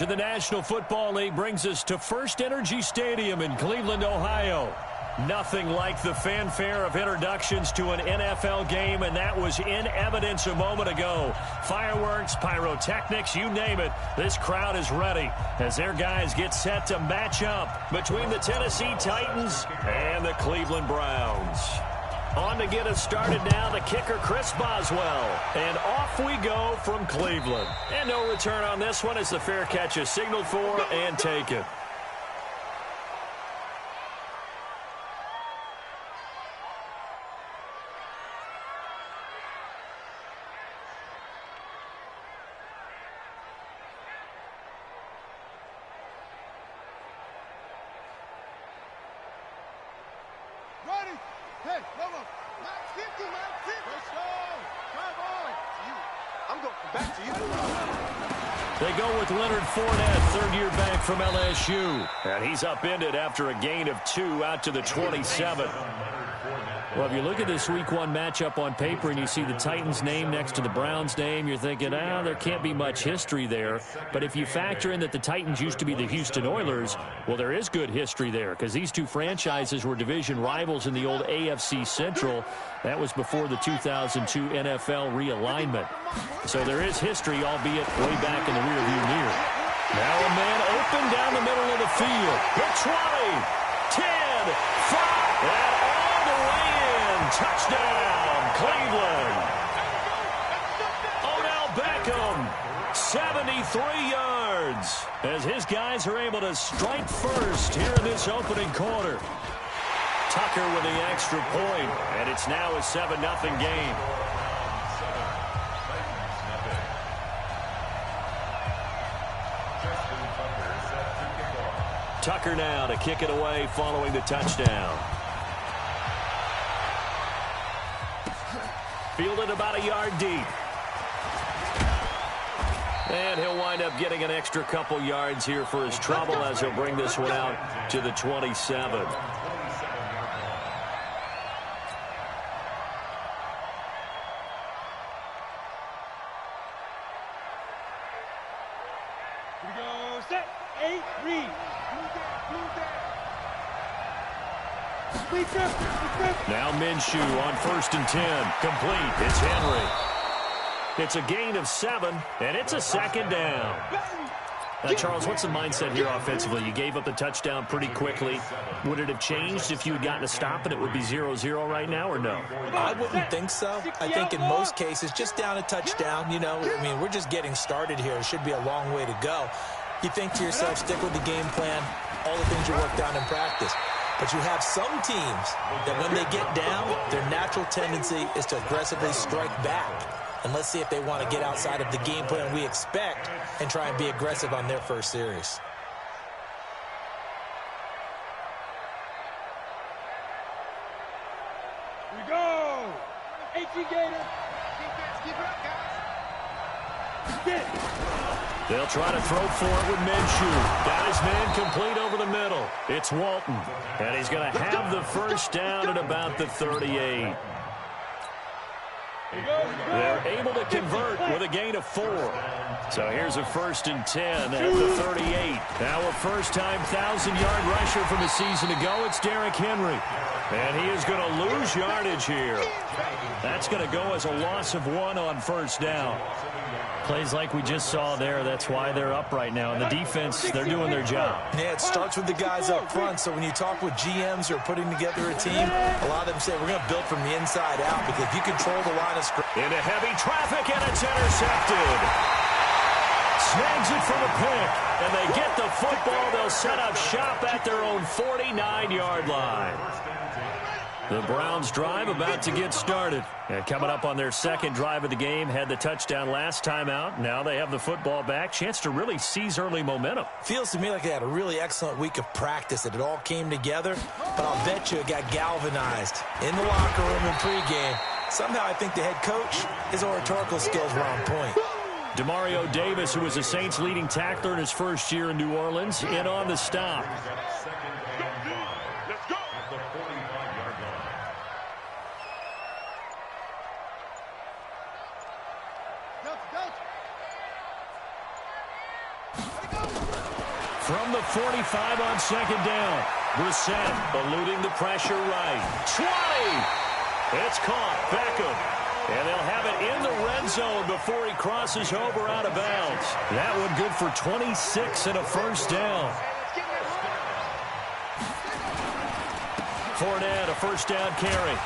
To the National Football League brings us to First Energy Stadium in Cleveland, Ohio. Nothing like the fanfare of introductions to an NFL game, and that was in evidence a moment ago. Fireworks, pyrotechnics, you name it. This crowd is ready as their guys get set to match up between the Tennessee Titans and the Cleveland Browns. On to get us started now, the kicker, Chris Boswell. And off we go from Cleveland. And no return on this one as the fair catch is signaled for and taken. Hey, come on. Mike 50, Mike 50. Let's go. Come on. I'm going back to you. They go with Leonard Fournette, third-year back from LSU. And he's upended after a gain of 2 out to the 27. Well, if you look at this Week 1 matchup on paper and you see the Titans' name next to the Browns' name, you're thinking, there can't be much history there. But if you factor in that the Titans used to be the Houston Oilers, well, there is good history there because these two franchises were division rivals in the old AFC Central. That was before the 2002 NFL realignment. So there is history, albeit way back in the rearview mirror. Now a man open down the middle of the field. The 20, 10, 5, and all the way in. Touchdown, Cleveland. Odell Beckham, 73 yards, as his guys are able to strike first here in this opening quarter. Tucker with the extra point, and it's now a 7-0 game. Tucker now to kick it away following the touchdown. Fielded about a yard deep. And he'll wind up getting an extra couple yards here for his trouble as he'll bring this one out to the 27. Now Minshew on 1st and 10. Complete. It's Henry. It's a gain of 7, and it's a 2nd down. Now, Charles, what's the mindset here offensively? You gave up the touchdown pretty quickly. Would it have changed if you had gotten a stop and it would be 0-0 right now, or no? I wouldn't think so. I think in most cases, just down a touchdown, we're just getting started here. It should be a long way to go. You think to yourself, stick with the game plan, all the things you worked on in practice. But you have some teams that when they get down, their natural tendency is to aggressively strike back. And let's see if they want to get outside of the game plan we expect and try and be aggressive on their first series. Here we go. HE Gator. Keep it up, guys. Get it. They'll try to throw for it with Minshew. Got his man complete over the middle. It's Walton. And he's going to have the first down at about the 38. They're able to convert with a gain of 4. So here's a 1st and 10 at the 38. Now a first-time 1,000-yard rusher from a season ago. It's Derrick Henry. And he is going to lose yardage here. That's going to go as a loss of 1 on 1st down. Plays like we just saw there, that's why they're up right now. And the defense, they're doing their job. Yeah, it starts with the guys up front. So when you talk with GMs who are putting together a team, a lot of them say we're going to build from the inside out because if you control the line of scrimmage. Into heavy traffic, and it's intercepted. Snags it for the pick, and they get the football. They'll set up shop at their own 49-yard line. The Browns drive about to get started. And coming up on their second drive of the game, had the touchdown last time out. Now they have the football back. Chance to really seize early momentum. Feels to me like they had a really excellent week of practice, that it all came together. But I'll bet you it got galvanized in the locker room in pregame. Somehow I think the head coach, his oratorical skills were on point. Demario Davis, who was the Saints' leading tackler in his first year in New Orleans, in on the stop. From the 45 on second down. Brissett eluding the pressure right. 20! It's caught. Beckham. And they'll have it in the red zone before he crosses over out of bounds. That one good for 26 and a first down. Fournette, a first down carry.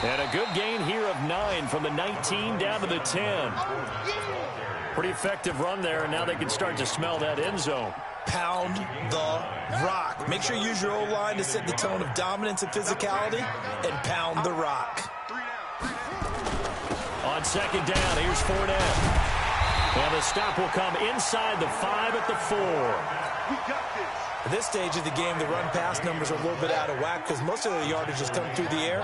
And a good gain here of 9 from the 19 down to the 10. Pretty effective run there, and now they can start to smell that end zone. Pound the rock. Make sure you use your O-line to set the tone of dominance and physicality, and pound the rock. On second down, here's Fournette. And the stop will come inside the 5 at the 4. We got this. At this stage of the game, the run-pass numbers are a little bit out of whack because most of the yardage has come through the air.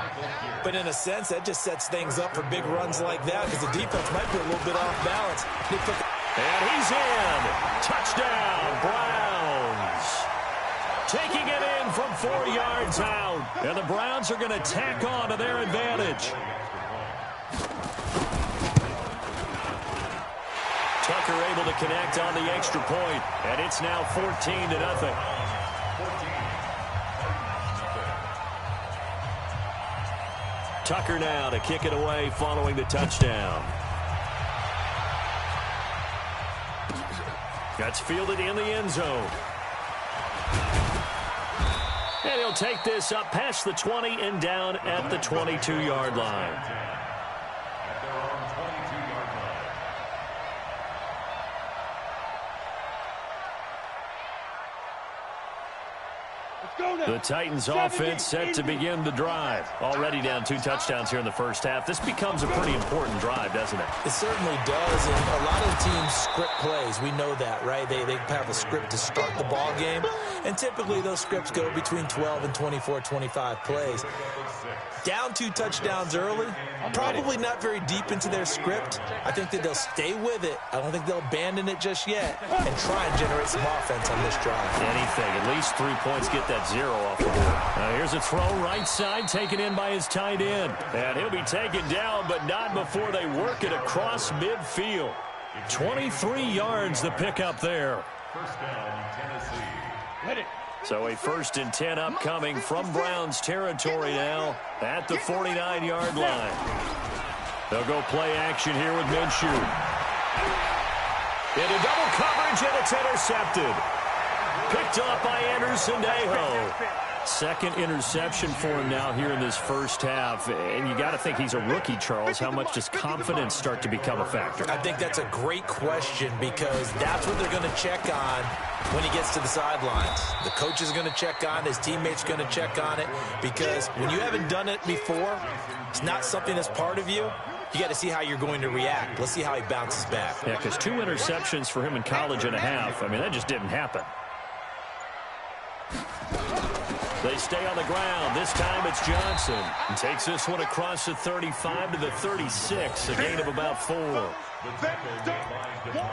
But in a sense, that just sets things up for big runs like that because the defense might be a little bit off balance. And he's in. Touchdown, Browns. Taking it in from 4 yards out. And the Browns are going to tack on to their advantage. Tucker able to connect on the extra point, and it's now 14-0. Tucker now to kick it away following the touchdown. That's fielded in the end zone. And he'll take this up past the 20 and down at the 22-yard line. The Titans offense set to begin the drive. Already down 2 touchdowns here in the first half. This becomes a pretty important drive, doesn't it? It certainly does, and a lot of teams script plays. We know that, right? They have a script to start the ball game, and typically those scripts go between 12 and 24, 25 plays. Down 2 touchdowns early, probably not very deep into their script. I think that they'll stay with it. I don't think they'll abandon it just yet and try and generate some offense on this drive. Anything, at least 3 points, get that 0 off the board. Now here's a throw right side, taken in by his tight end. And he'll be taken down, but not before they work it across midfield. 23 yards the pickup there. First down, Tennessee. Hit it. So a 1st and 10 upcoming from Browns territory now at the 49-yard line. They'll go play action here with Minshew. Into double coverage, and it's intercepted. Picked up by Anderson-Dejo. 2nd interception for him now here in this first half. And you got to think he's a rookie, Charles. How much does confidence start to become a factor? I think that's a great question because that's what they're going to check on when he gets to the sidelines. The coach is going to check on it. His teammates are going to check on it because when you haven't done it before, it's not something that's part of you. You got to see how you're going to react. Let's see how he bounces back. Yeah, because 2 interceptions for him in college and a half. I mean, that just didn't happen. They stay on the ground. This time it's Johnson. And takes this one across the 35 to the 36. A gain of about 4.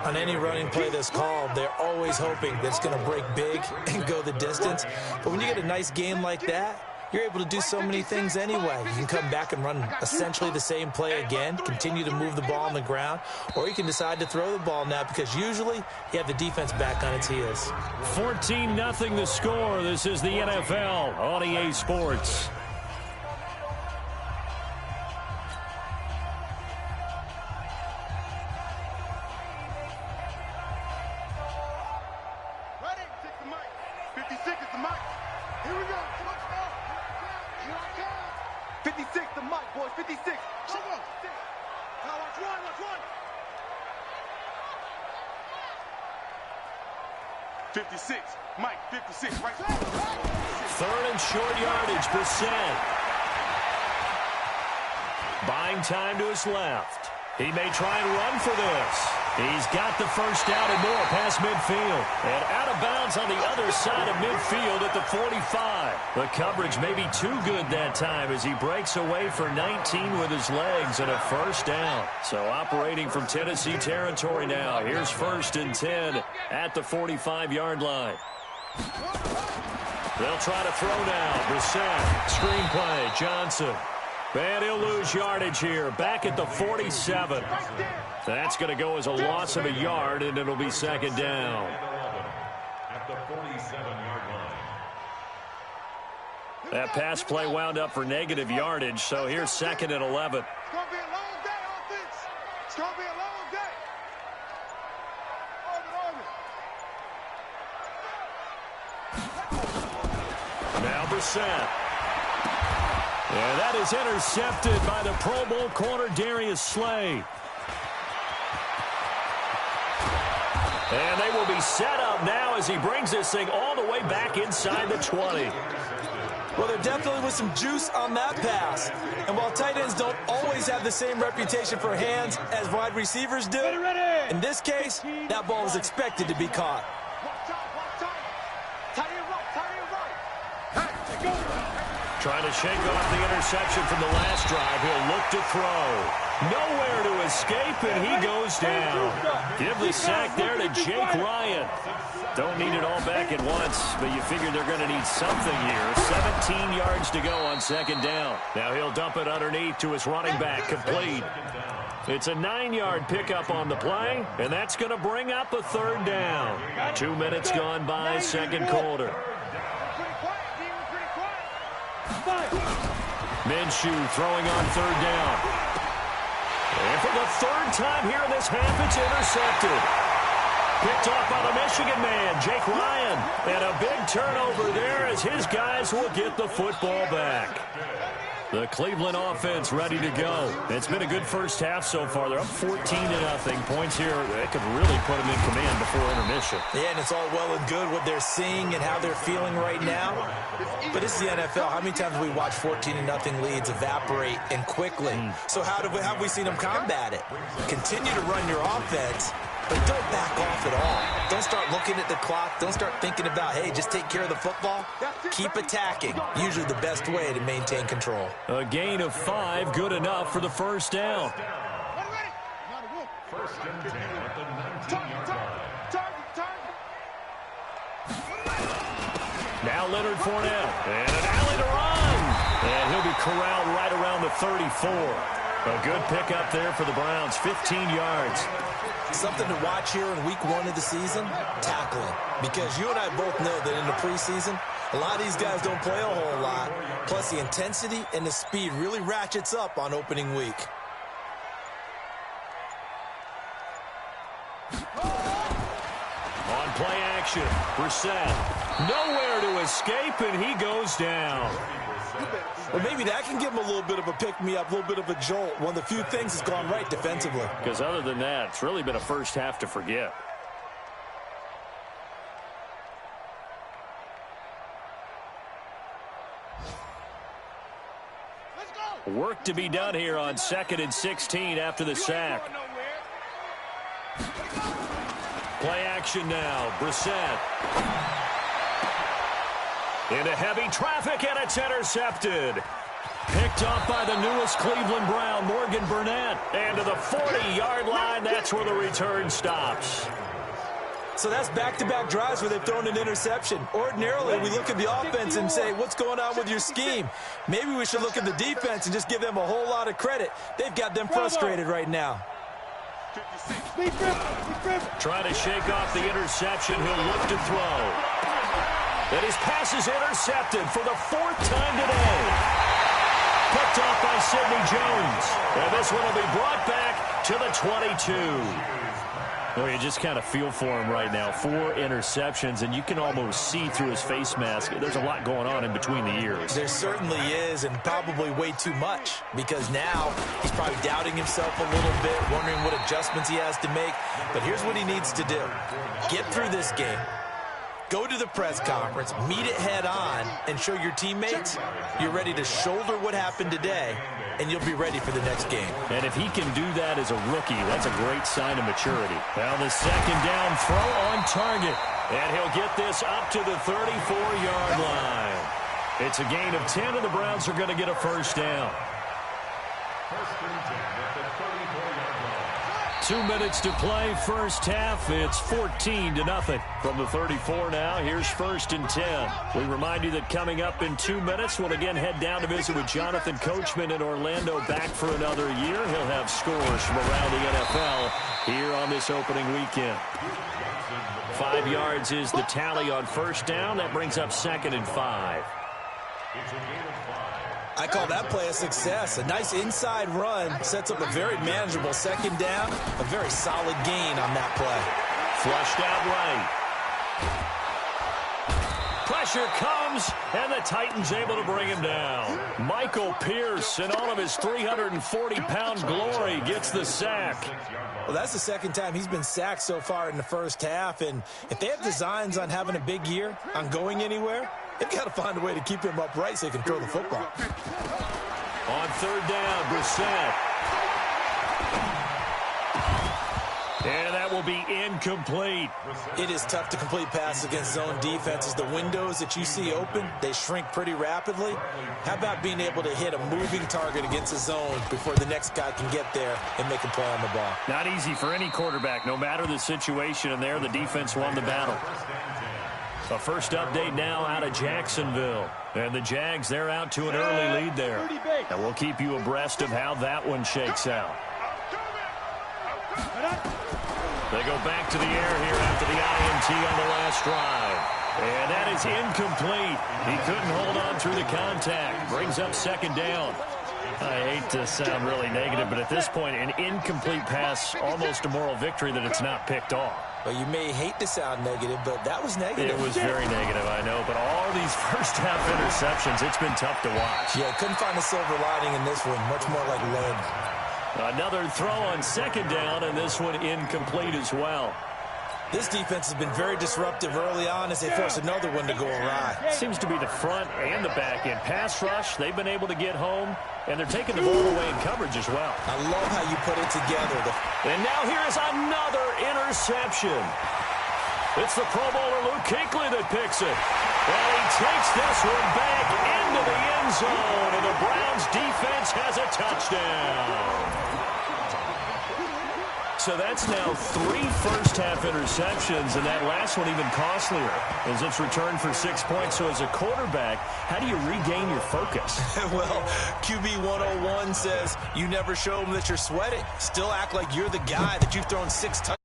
On any running play that's called, they're always hoping that it's going to break big and go the distance. But when you get a nice game like that, you're able to do so many things anyway. You can come back and run essentially the same play again, continue to move the ball on the ground, or you can decide to throw the ball now because usually you have the defense back on its heels. 14-0 the score. This is the NFL on EA Sports. Ready? Take the mic. 56 is the mic. Here we go. 56, the mic, boys. 56. Come on. Now watch one. 56. Mike, 56. Right. 3rd and short yardage. Brissett. Buying time to his left. He may try and run for this. He's got the first down and more past midfield. And out of bounds on the other side of midfield at the 45. The coverage may be too good that time as he breaks away for 19 with his legs and a first down. So operating from Tennessee territory now. Here's 1st and 10 at the 45-yard line. They'll try to throw now. Brissett. Screen play. Johnson. And he'll lose yardage here. Back at the 47. That's going to go as a loss of a yard, and it'll be 2nd down. That pass play wound up for negative yardage, so here's 2nd and 11. It's going to be a long day, offense. It's going to be a long day. Now Brissett. And that is intercepted by the Pro Bowl corner Darius Slay. And they will be set up now as he brings this thing all the way back inside the 20. Well, there definitely was some juice on that pass. And while tight ends don't always have the same reputation for hands as wide receivers do, in this case, that ball was expected to be caught. Trying to shake off the interception from the last drive. He'll look to throw. Nowhere to escape, and he goes down. Give the sack there to Jake Ryan. Don't need it all back at once, but you figure they're going to need something here. 17 yards to go on 2nd down. Now he'll dump it underneath to his running back, complete. It's a 9-yard pickup on the play, and that's going to bring up a 3rd down. 2 minutes gone by, 2nd quarter. Minshew throwing on 3rd down. And for the 3rd time here in this half, it's intercepted. Picked off by the Michigan man, Jake Ryan. And a big turnover there as his guys will get the football back. The Cleveland offense ready to go. It's been a good first half so far. They're up 14-0. Points here, they could really put them in command before intermission. Yeah, and it's all well and good what they're seeing and how they're feeling right now. But this is the NFL. How many times have we watched 14-0 leads evaporate and quickly? So how have we seen them combat it? Continue to run your offense, but don't back off at all. Don't start looking at the clock. Don't start thinking about, hey, just take care of the football. Keep attacking. Usually the best way to maintain control. A gain of 5, good enough for the 1st down. First and 10 at the 19-yard line. Now Leonard Fournette. And an alley to run. And he'll be corralled right around the 34. A good pickup there for the Browns, 15 yards. Something to watch here in week 1 of the season, tackling. Because you and I both know that in the preseason, a lot of these guys don't play a whole lot. Plus, the intensity and the speed really ratchets up on opening week. On play action, Brissett. Nowhere to escape, and he goes down. Well, maybe that can give him a little bit of a pick-me-up, a little bit of a jolt. One of the few things that's gone right defensively. Because other than that, it's really been a first half to forget. Work to be done here on 2nd and 16 after the sack. Play action now, Brissett. Into heavy traffic, and it's intercepted. Picked off by the newest Cleveland Brown, Morgan Burnett. And to the 40-yard line, that's where the return stops. So that's back-to-back drives where they've thrown an interception. Ordinarily, we look at the offense and say, what's going on with your scheme? Maybe we should look at the defense and just give them a whole lot of credit. They've got them frustrated right now. Trying to shake off the interception. He'll look to throw. And his pass is intercepted for the 4th time today. Picked off by Sidney Jones. And this one will be brought back to the 22. Well, you just kind of feel for him right now. 4 interceptions, and you can almost see through his face mask. There's a lot going on in between the ears. There certainly is, and probably way too much, because now he's probably doubting himself a little bit, wondering what adjustments he has to make. But here's what he needs to do. Get through this game. Go to the press conference, meet it head on, and show your teammates you're ready to shoulder what happened today, and you'll be ready for the next game. And if he can do that as a rookie, that's a great sign of maturity. Now the 2nd down throw on target, and he'll get this up to the 34-yard line. It's a gain of 10, and the Browns are going to get a 1st down. First and 10 at the 34-yard line. 2 minutes to play, first half. It's 14-0 from the 34 now. Here's 1st and 10. We remind you that coming up in 2 minutes, we'll again head down to visit with Jonathan Coachman in Orlando, back for another year. He'll have scores from around the NFL here on this opening weekend. 5 yards is the tally on 1st down. That brings up 2nd and 5. It's a gain of 5. I call that play a success. A nice inside run sets up a very manageable second down. A very solid gain on that play. Flushed out right. Pressure comes, and the Titans able to bring him down. Michael Pierce, in all of his 340-pound glory, gets the sack. Well, that's the second time he's been sacked so far in the first half, and if they have designs on having a big year, on going anywhere, they've got to find a way to keep him upright so he can throw the football. On third down, Brissett. And that will be incomplete. It is tough to complete passes against zone defenses. The windows that you see open, they shrink pretty rapidly. How about being able to hit a moving target against a zone before the next guy can get there and make a play on the ball? Not easy for any quarterback, no matter the situation, and there the defense won the battle. A first update now out of Jacksonville. And the Jags, they're out to an early lead there. And we'll keep you abreast of how that one shakes out. They go back to the air here after the INT on the last drive. And that is incomplete. He couldn't hold on through the contact. Brings up second down. I hate to sound really negative, but at this point, an incomplete pass, almost a moral victory that it's not picked off. Well, you may hate to sound negative, but that was negative. It was very negative, I know. But all these first-half interceptions, it's been tough to watch. Yeah, couldn't find a silver lining in this one. Much more like lead. Another throw on second down, and this one incomplete as well. This defense has been very disruptive early on as they force another one to go awry. Seems to be the front and the back end. Pass rush, they've been able to get home, and they're taking the ball away in coverage as well. I love how you put it together. And now here is another interception. It's the Pro Bowler Luke Kuechly that picks it. And he takes this one back into the end zone, and the Browns defense has a touchdown. So that's now 3 first-half interceptions, and that last one even costlier as it's returned for 6 points. So as a quarterback, how do you regain your focus? Well, QB 101 says you never show them that you're sweating. Still act like you're the guy that you've thrown 6 touchdowns.